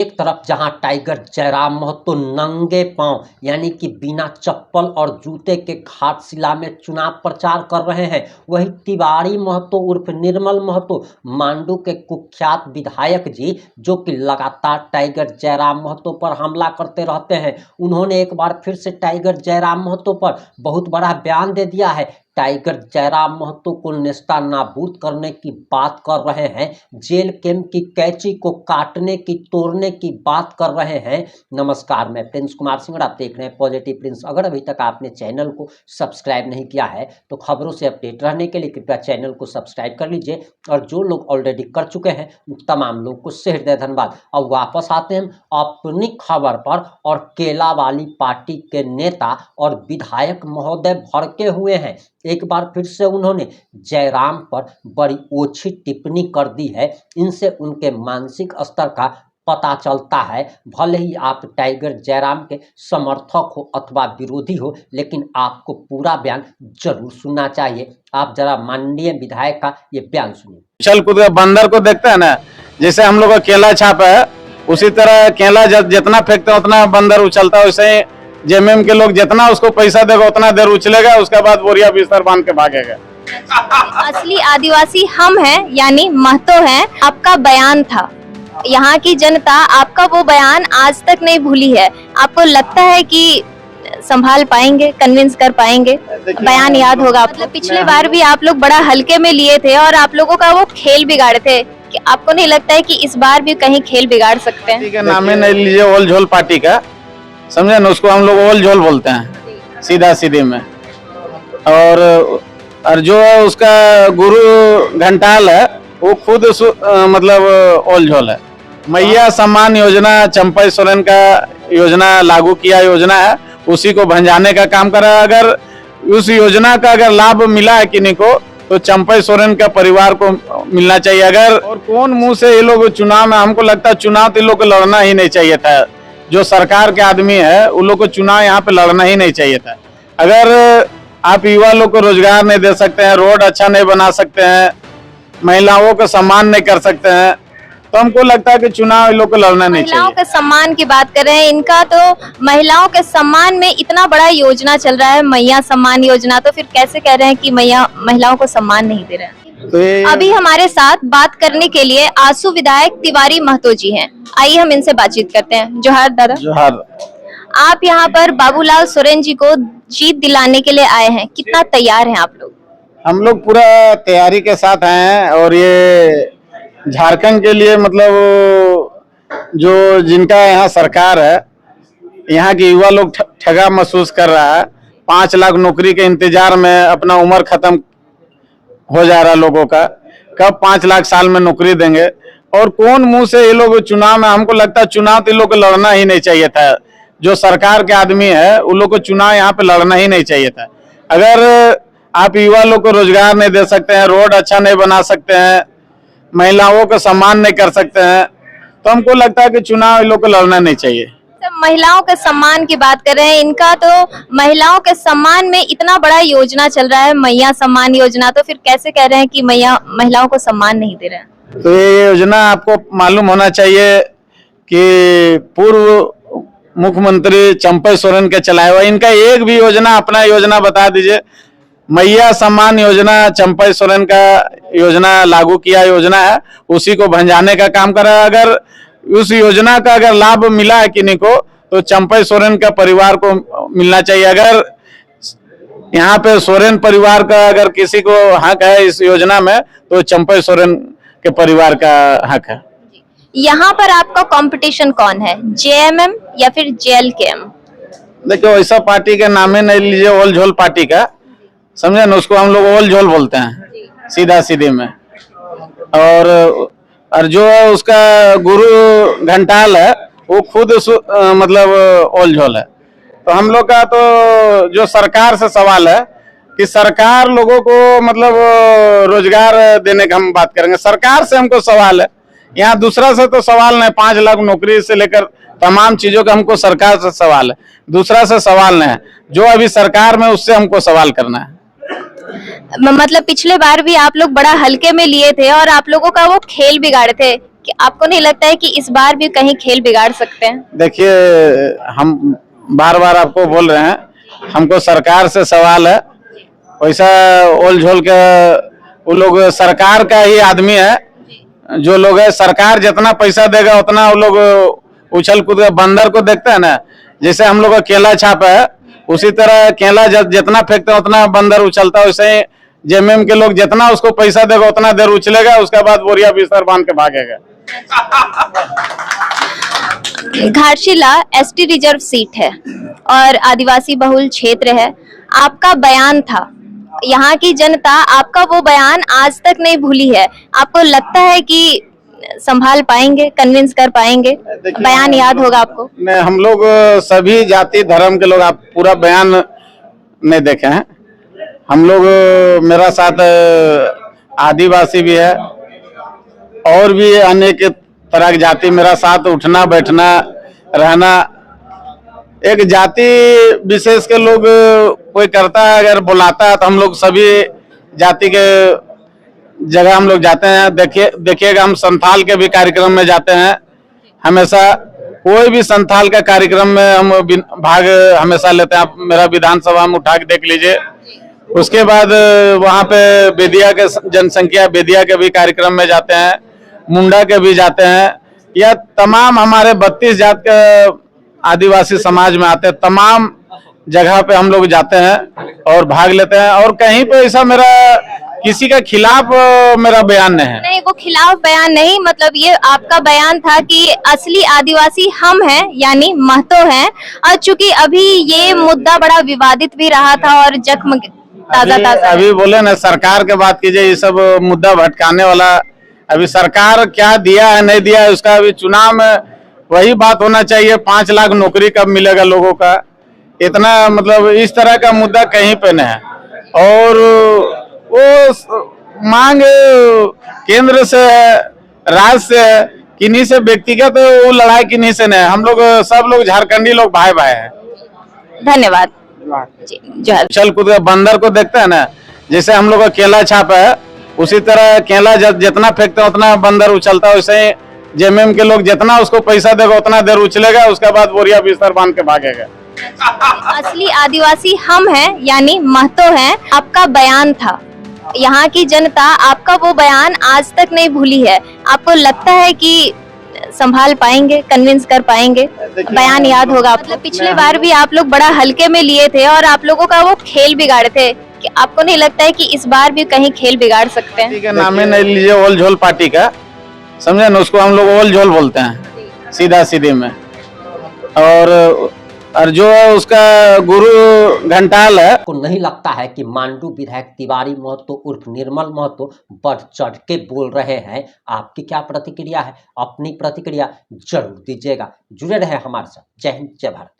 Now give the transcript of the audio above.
एक तरफ जहां टाइगर जयराम महतो नंगे पांव यानी कि बिना चप्पल और जूते के घाटशिला में चुनाव प्रचार कर रहे हैं, वहीं तिवारी महतो उर्फ निर्मल महतो मांडू के कुख्यात विधायक जी जो कि लगातार टाइगर जयराम महतो पर हमला करते रहते हैं, उन्होंने एक बार फिर से टाइगर जयराम महतो पर बहुत बड़ा बयान दे दिया है। टाइगर जयराम महतो को नेस्तनाबूद करने की बात कर रहे हैं, जेल कैंप की कैंची को काटने की तोड़ने की बात कर रहे हैं। नमस्कार, मैं प्रिंस कुमार सिंह और आप देख रहे हैं पॉजिटिव प्रिंस। अगर अभी तक आपने चैनल को सब्सक्राइब नहीं किया है तो खबरों से अपडेट रहने के लिए कृपया चैनल को सब्सक्राइब कर लीजिए, और जो लोग ऑलरेडी कर चुके हैं उन तमाम लोग को हृदय धन्यवाद। अब वापस आते हैं अपनी खबर पर, और केला वाली पार्टी के नेता और विधायक महोदय भड़के हुए हैं। एक बार फिर से उन्होंने जयराम पर बड़ी ओछी टिप्पणी कर दी है। इनसे उनके मानसिक स्तर का पता चलता है। भले ही आप टाइगर जयराम के समर्थक हो अथवा विरोधी हो, लेकिन आपको पूरा बयान जरूर सुनना चाहिए। आप जरा माननीय विधायक का ये बयान सुनिए। चल कूद बंदर को देखते हैं ना, जैसे हम लोग का केला छाप है, उसी तरह केला जितना फेंकते हैं उतना बंदर उछलता है। वैसे ही जेएमएम के लोग जितना उसको पैसा देगा उतना देर उछलेगा, उसके बाद बोरिया बिस्तर बांध के भागेगा। असली आदिवासी हम हैं, यानी महतो हैं। आपका बयान था, यहाँ की जनता आपका वो बयान आज तक नहीं भूली है। आपको लगता है कि संभाल पाएंगे, कन्विंस कर पाएंगे? बयान याद होगा आपको। पिछले बार भी आप लोग बड़ा हल्के में लिए थे और आप लोगों का वो खेल बिगाड़े थे, कि आपको नहीं लगता है कि इस बार भी कहीं खेल बिगाड़ सकते हैं? ठीक है, नाम ही नहीं लीजिए ओल झोल पार्टी का, समझे ना, उसको हम लोग ओल झोल बोलते हैं सीधा सीधे में। और जो है उसका गुरु घंटाल है, वो खुद मतलब ओल झोल है। मैया सम्मान योजना चंपई सोरेन का योजना लागू किया योजना है, उसी को भंजाने का काम कर रहा है। अगर उस योजना का अगर लाभ मिला है किन्हीं को तो चंपई सोरेन का परिवार को मिलना चाहिए। अगर और कौन मुंह से ये लोग चुनाव में, हमको लगता है चुनाव तो इन लोग को लड़ना ही नहीं चाहिए था। जो सरकार के आदमी है उन लोग को चुनाव यहाँ पे लड़ना ही नहीं चाहिए था। अगर आप युवा लोग को रोजगार नहीं दे सकते हैं, रोड अच्छा नहीं बना सकते हैं, महिलाओं का सम्मान नहीं कर सकते हैं, तो हमको लगता है कि चुनाव इन लोग को लड़ना नहीं चाहिए। महिलाओं के सम्मान की बात कर रहे हैं, इनका तो महिलाओं के सम्मान में इतना बड़ा योजना चल रहा है, मैया सम्मान योजना, तो फिर कैसे कह रहे हैं कि महिलाओं को सम्मान नहीं दे रहे हैं? तो अभी हमारे साथ बात करने के लिए आंसू विधायक तिवारी महतो जी हैं। आइए हम इनसे बातचीत करते हैं। जोहार दादा। जोहार। आप यहाँ पर बाबूलाल सोरेन जी को जीत दिलाने के लिए आए हैं, कितना तैयार हैं आप लोग? हम लोग पूरा तैयारी के साथ आए हैं, और ये झारखंड के लिए मतलब जो जिनका यहाँ सरकार है, यहाँ के युवा लोग ठगा महसूस कर रहा है। 5 लाख नौकरी के इंतजार में अपना उम्र खत्म हो जा रहा है लोगों का। कब 5 लाख साल में नौकरी देंगे? और कौन मुंह से ये लोग चुनाव में, हमको लगता है चुनाव तो इन लोग को लड़ना ही नहीं चाहिए था। जो सरकार के आदमी है उन लोग को चुनाव यहाँ पे लड़ना ही नहीं चाहिए था। अगर आप युवा लोग को रोजगार नहीं दे सकते हैं, रोड अच्छा नहीं बना सकते हैं, महिलाओं का सम्मान नहीं कर सकते हैं, तो हमको लगता है कि चुनाव इन लोग को लड़ना नहीं चाहिए। महिलाओं के सम्मान की बात कर रहे हैं, इनका तो महिलाओं के सम्मान में इतना बड़ा योजना चल रहा है, मैया सम्मान योजना, तो फिर कैसे कह रहे हैं कि महिलाओं को सम्मान नहीं दे रहे हैं? तो ये योजना आपको मालूम होना चाहिए कि पूर्व मुख्यमंत्री चंपई सोरेन के चलाए हुआ, इनका एक भी योजना, अपना योजना बता दीजिए। मैया सम्मान योजना चंपई सोरेन का योजना लागू किया योजना है, उसी को भंजाने का काम कर रहा है। अगर उस योजना का अगर लाभ मिला है किन्हीं को तो चंपई सोरेन का परिवार को मिलना चाहिए। अगर यहाँ पे सोरेन परिवार का अगर किसी को हक है इस योजना में तो चंपई सोरेन के परिवार का हक है। यहाँ पर आपका कंपटीशन कौन है, जेएमएम या फिर जेएलकेएम? देखिए, ऐसा पार्टी के नाम ही नहीं लीजिए ओल झोल पार्टी का, समझे ना, उसको हम लोग ओल झोल बोलते हैं सीधा सीधे में। और जो है उसका गुरु घंटाल है, वो खुद मतलब ओल झोल है। तो हम लोग का तो जो सरकार से सवाल है कि सरकार लोगों को मतलब रोजगार देने का हम बात करेंगे। सरकार से हमको सवाल है, यहाँ दूसरा से तो सवाल नहीं। 5 लाख नौकरी से लेकर तमाम चीजों का हमको सरकार से सवाल है, दूसरा से सवाल नहीं है। जो अभी सरकार में उससे हमको सवाल करना है। मतलब पिछले बार भी आप लोग बड़ा हल्के में लिए थे और आप लोगों का वो खेल बिगाड़े थे, कि आपको नहीं लगता है कि इस बार भी कहीं खेल बिगाड़ सकते हैं? देखिए, हम बार बार आपको बोल रहे हैं, हमको सरकार से सवाल है। वैसा ओल झोल के वो लोग सरकार का ही आदमी है। जो लोग है, सरकार जितना पैसा देगा उतना वो लोग उछल कूद के बंदर को देखते हैं ना, जैसे हम लोग का केला छाप है, उसी तरह केला जितना फेंकते हैं उतना बंदर उछलता है। वैसे ही जेएमएम के लोग जितना उसको पैसा देगा उतना देर उछलेगा, उसके बाद बोरिया बिस्तर बांध के भागेगा। घाटशिला एसटी रिजर्व सीट है और आदिवासी बहुल क्षेत्र है। आपका बयान था, यहाँ की जनता आपका वो बयान आज तक नहीं भूली है। आपको लगता है कि संभाल पाएंगे, कन्विंस कर पाएंगे? बयान याद होगा आपको? नहीं, हम लोग सभी जाति धर्म के लोग, आप पूरा बयान नहीं देखे हैं। हम लोग, मेरा साथ आदिवासी भी है और भी अनेक तरह की जाति मेरा साथ उठना बैठना रहना। एक जाति विशेष के लोग कोई करता है, अगर बुलाता है तो हम लोग सभी जाति के जगह हम लोग जाते हैं। देखिएगा, हम संथाल के भी कार्यक्रम में जाते हैं हमेशा। कोई भी संथाल का कार्यक्रम में हम भाग हमेशा लेते हैं। आप मेरा विधानसभा में उठा के देख लीजिए। उसके बाद वहाँ पे बेदिया के जनसंख्या, बेदिया के भी कार्यक्रम में जाते हैं, मुंडा के भी जाते हैं। या तमाम हमारे 32 जात के आदिवासी समाज में आते हैं, तमाम जगह पे हम लोग जाते हैं और भाग लेते हैं। और कहीं पे ऐसा मेरा किसी के खिलाफ मेरा बयान नहीं है। नहीं, वो खिलाफ बयान नहीं, मतलब ये आपका बयान था कि असली आदिवासी हम हैं, यानी महतो हैं। और चूंकि अभी ये मुद्दा बड़ा विवादित भी रहा था और जख्म ताजा अभी बोले ना, सरकार के बात कीजिए, ये सब मुद्दा भटकाने वाला। अभी सरकार क्या दिया है नहीं दिया है, उसका अभी चुनाव में वही बात होना चाहिए। 5 लाख नौकरी कब मिलेगा लोगों का, इतना मतलब इस तरह का मुद्दा कहीं पे नहीं है। और वो मांग केंद्र से है, राज्य से है, किन्हीं से व्यक्तिगत वो लड़ाई किन्हीं से नहीं है। हम लोग सब लोग झारखंडी लोग भाई भाई हैं। धन्यवाद जी। जय। उछल कूद के बंदर को देखते हैं ना, जैसे हम लोग का केला छाप है, उसी तरह केला जितना फेंकते हैं उतना बंदर उछलता है। वैसे ही जेएमएम के लोग जितना उसको पैसा देगा उतना देर उछलेगा, उसके बाद बोरिया बिस्तर बांध के भागेगा। असली आदिवासी हम हैं, यानी महतो हैं। आपका बयान था, यहाँ की जनता आपका वो बयान आज तक नहीं भूली है। आपको लगता है कि संभाल पाएंगे, कन्विंस कर पाएंगे? बयान याद होगा आपको? मतलब पिछले बार भी आप लोग बड़ा हल्के में लिए थे और आप लोगों का वो खेल बिगाड़े थे, कि आपको नहीं लगता है कि इस बार भी कहीं खेल बिगाड़ सकते हैं? ठीक है, नाम ही नहीं लीजिए ओल झोल पार्टी का, समझे ना, उसको हम लोग ओल झोल बोलते हैं सीधा सीधे में। और जो है उसका गुरु घंटाल है। को नहीं लगता है कि मांडू विधायक तिवारी महतो उर्फ निर्मल महतो बढ़ चढ़ के बोल रहे हैं? आपकी क्या प्रतिक्रिया है? अपनी प्रतिक्रिया जरूर दीजिएगा। जुड़े रहे हमारे साथ। जय हिंद, जय भारत।